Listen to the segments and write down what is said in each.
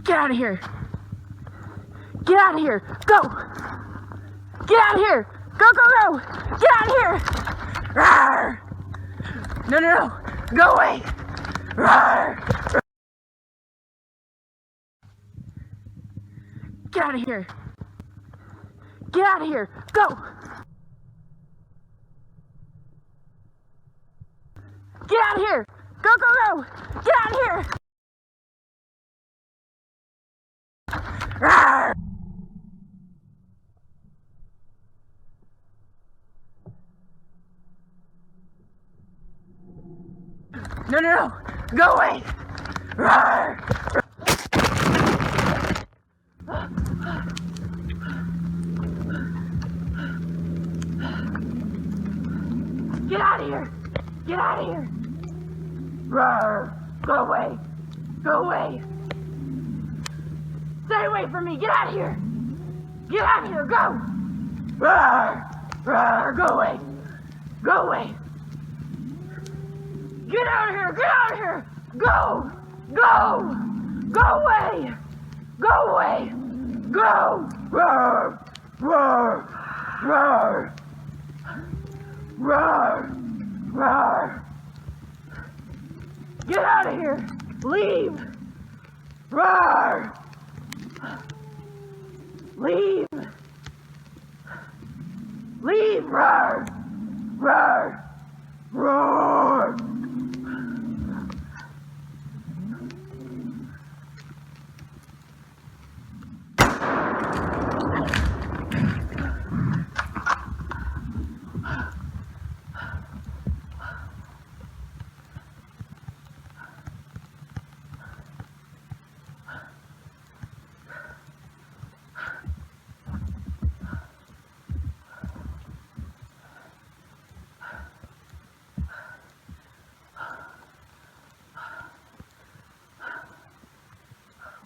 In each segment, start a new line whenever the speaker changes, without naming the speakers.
Get out of here. Get out of here. Go. Get out of here. Go, go, go. Get out of here. Rawr. No, no, no. Go away. Rawr. Get out of here. Get out of here. Go. Get out of here. Go, go, go. Get out of here. Rawr. No, no, no. Go away. Rawr. Get out of here. Get out of here. Rawr. Go away. Go away. Stay away from me. Get out of here. Get out of here. Go. Rawr. Rawr. Go away. Go away. Get out of here. Get out of here. Go. Go. Go away. Go away. Go. Rawr. Rawr. Rawr. Rawr. Rawr. Get out of here. Leave. Rawr. Leave. Leave. Rawr. Rawr. Roar.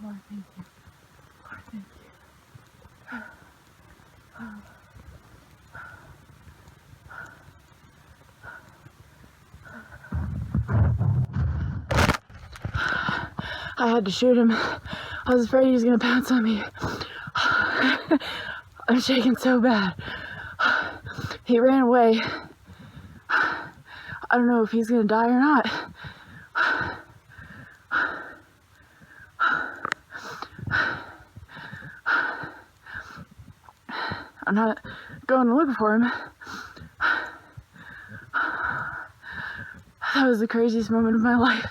Lord, thank you. Lord, thank you. I had to shoot him. I was afraid he was gonna pounce on me. I'm shaking so bad. He ran away. I don't know if he's gonna die or not. I'm not going to look for him. That was the craziest moment of my life.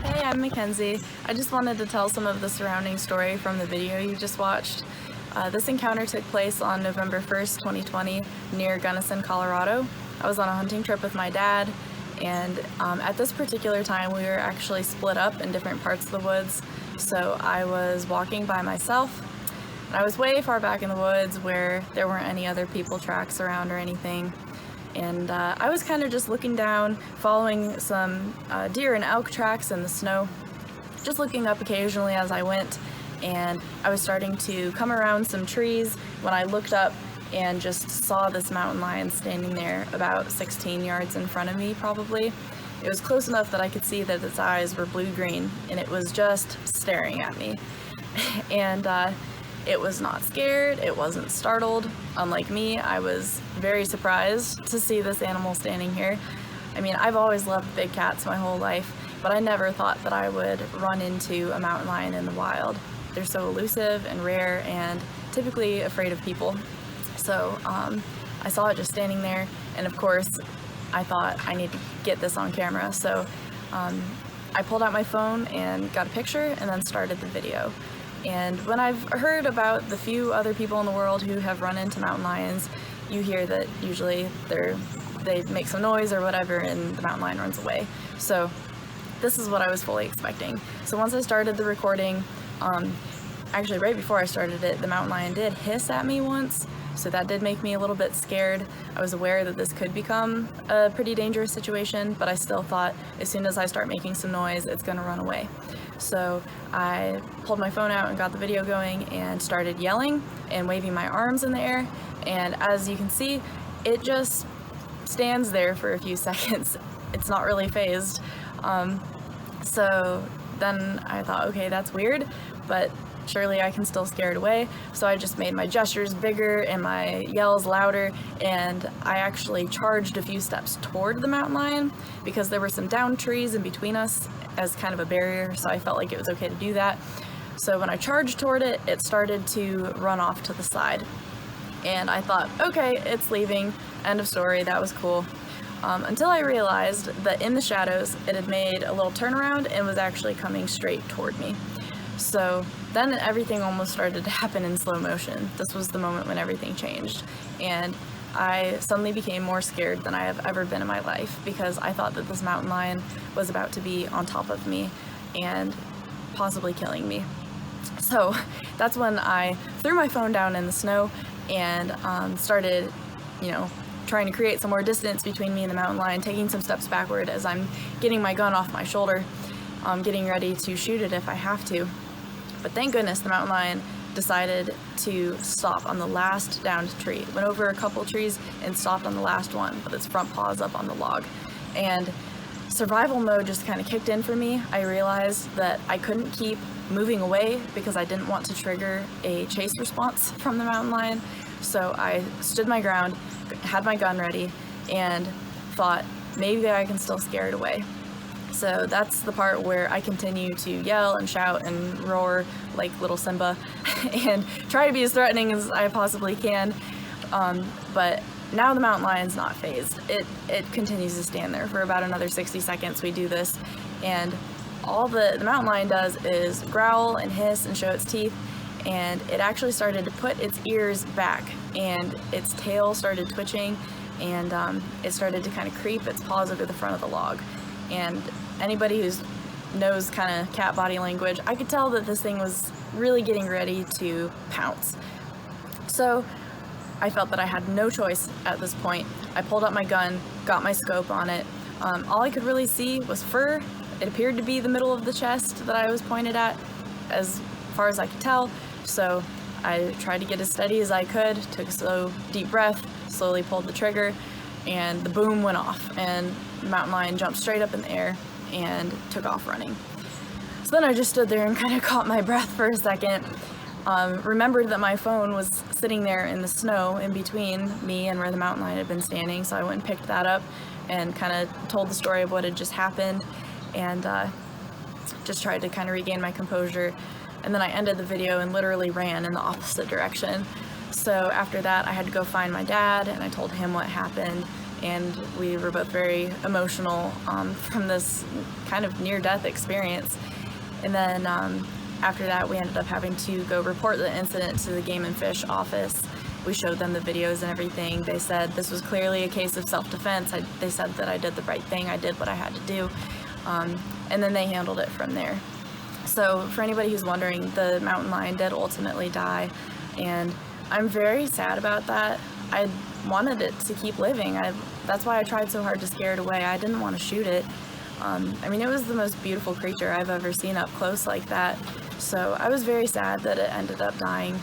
Hey, I'm Mackenzie. I just wanted to tell some of the surrounding story from the video you just watched. This encounter took place on November 1st, 2020, near Gunnison, Colorado. I was on a hunting trip with my dad, and at this particular time we were actually split up in different parts of the woods. So I was walking by myself, and I was way far back in the woods where there weren't any other people tracks around or anything. And I was kind of just looking down, following some deer and elk tracks in the snow, just looking up occasionally as I went. And I was starting to come around some trees when I looked up and just saw this mountain lion standing there about 16 yards in front of me, probably. It was close enough that I could see that its eyes were blue-green, and it was just staring at me. And it was not scared, it wasn't startled. Unlike me, I was very surprised to see this animal standing here. I mean, I've always loved big cats my whole life, but I never thought that I would run into a mountain lion in the wild. They're so elusive and rare and typically afraid of people. So I saw it just standing there, and of course I thought I need to get this on camera. So I pulled out my phone and got a picture and then started the video. And when I've heard about the few other people in the world who have run into mountain lions, you hear that usually they make some noise or whatever and the mountain lion runs away. So this is what I was fully expecting. So once I started the recording, actually right before I started it, the mountain lion did hiss at me once. So that did make me a little bit scared. I was aware that this could become a pretty dangerous situation, but I still thought as soon as I start making some noise, it's gonna run away. So I pulled my phone out and got the video going and started yelling and waving my arms in the air. and as you can see, it just stands there for a few seconds. It's not really phased. So then I thought, okay, that's weird, but surely I can still scare it away. So I just made my gestures bigger and my yells louder, and I actually charged a few steps toward the mountain lion because there were some downed trees in between us as kind of a barrier, so I felt like it was okay to do that. So when I charged toward it, it started to run off to the side. And I thought, okay, it's leaving, end of story, that was cool. Until I realized that in the shadows, it had made a little turnaround and was actually coming straight toward me. So then everything almost started to happen in slow motion. This was the moment when everything changed. And I suddenly became more scared than I have ever been in my life because I thought that this mountain lion was about to be on top of me and possibly killing me. So that's when I threw my phone down in the snow and started, trying to create some more distance between me and the mountain lion, taking some steps backward as I'm getting my gun off my shoulder, getting ready to shoot it if I have to. But thank goodness the mountain lion decided to stop on the last downed tree. It went over a couple trees and stopped on the last one, but its front paws up on the log. And survival mode just kind of kicked in for me. I realized that I couldn't keep moving away because I didn't want to trigger a chase response from the mountain lion. So I stood my ground, had my gun ready, and thought maybe I can still scare it away. So that's the part where I continue to yell and shout and roar like little Simba and try to be as threatening as I possibly can. But now the mountain lion's not phased. It continues to stand there for about another 60 seconds. We do this, and all the mountain lion does is growl and hiss and show its teeth, and it actually started to put its ears back, and its tail started twitching, and it started to kind of creep its paws over the front of the log. And anybody who knows kind of cat body language, I could tell that this thing was really getting ready to pounce. So I felt that I had no choice at this point. I pulled up my gun, got my scope on it. All I could really see was fur. It appeared to be the middle of the chest that I was pointed at, as far as I could tell. So I tried to get as steady as I could, took a slow, deep breath, slowly pulled the trigger, and the boom went off, and the mountain lion jumped straight up in the air and took off running. So then I just stood there and kind of caught my breath for a second. Remembered that my phone was sitting there in the snow in between me and where the mountain lion had been standing, so I went and picked that up and kind of told the story of what had just happened, and just tried to kind of regain my composure. And then I ended the video and literally ran in the opposite direction. So after that, I had to go find my dad, and I told him what happened, and we were both very emotional from this kind of near-death experience. And then after that, we ended up having to go report the incident to the Game and Fish office. We showed them the videos and everything. They said this was clearly a case of self-defense. They said that I did the right thing. I did what I had to do. And then they handled it from there. So for anybody who's wondering, the mountain lion did ultimately die, and I'm very sad about that. I wanted it to keep living. That's why I tried so hard to scare it away. I didn't want to shoot it. I mean, it was the most beautiful creature I've ever seen up close like that. So I was very sad that it ended up dying.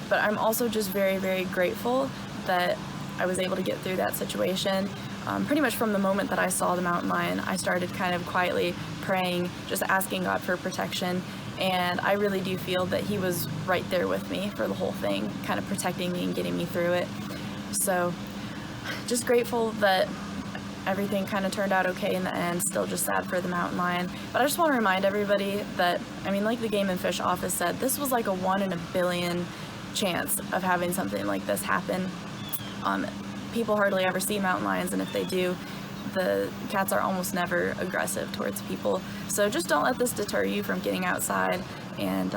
But I'm also just very, very grateful that I was able to get through that situation. Pretty much from the moment that I saw the mountain lion, I started kind of quietly praying, just asking God for protection. And I really do feel that he was right there with me for the whole thing, kind of protecting me and getting me through it. So just grateful that everything kind of turned out okay in the end. Still just sad for the mountain lion. But I just want to remind everybody that, I mean, like the Game and Fish office said, this was like a 1 in a billion chance of having something like this happen. People hardly ever see mountain lions, and if they do, the cats are almost never aggressive towards people. So just don't let this deter you from getting outside, and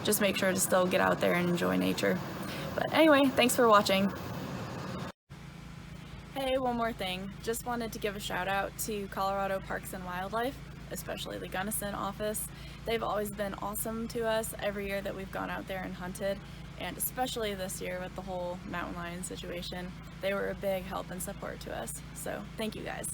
just make sure to still get out there and enjoy nature. But anyway, thanks for watching. Hey, one more thing. Just wanted to give a shout out to Colorado Parks and Wildlife, especially the Gunnison office. They've always been awesome to us every year that we've gone out there and hunted, and especially this year with the whole mountain lion situation. They were a big help and support to us. So thank you guys.